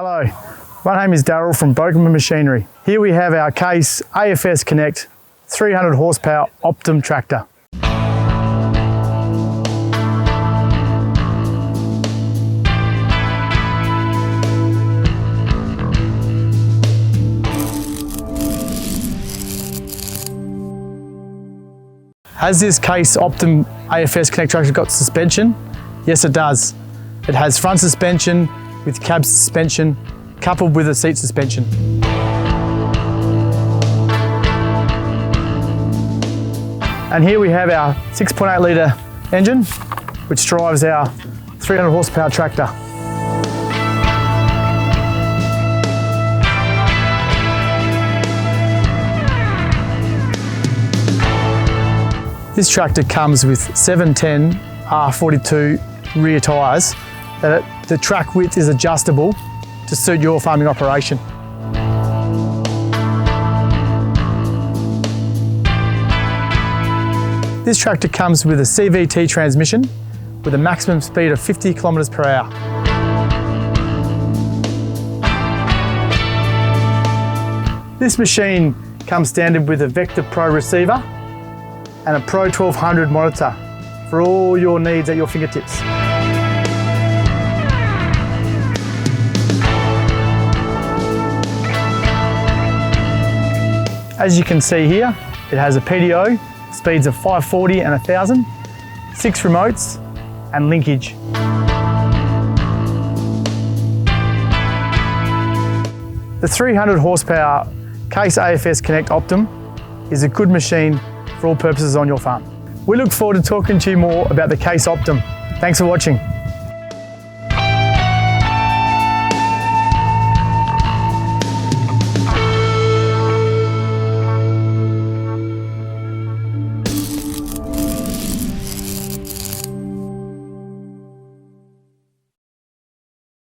Hello, my name is Daryl from Boekeman Machinery. Here we have our Case AFS Connect 300 horsepower Optum tractor. Has this Case Optum AFS Connect tractor got suspension? Yes, it does. It has front suspension with cab suspension coupled with a seat suspension. And here we have our 6.8 litre engine, which drives our 300 horsepower tractor. This tractor comes with 710 R42 rear tyres. The track width is adjustable to suit your farming operation. This tractor comes with a CVT transmission with a maximum speed of 50 kilometres per hour. This machine comes standard with a Vector Pro receiver and a Pro 1200 monitor for all your needs at your fingertips. As you can see here, it has a PDO, speeds of 540 and 1000, 6 remotes and linkage. The 300 horsepower Case AFS Connect Optum is a good machine for all purposes on your farm. We look forward to talking to you more about the Case Optum. Thanks for watching.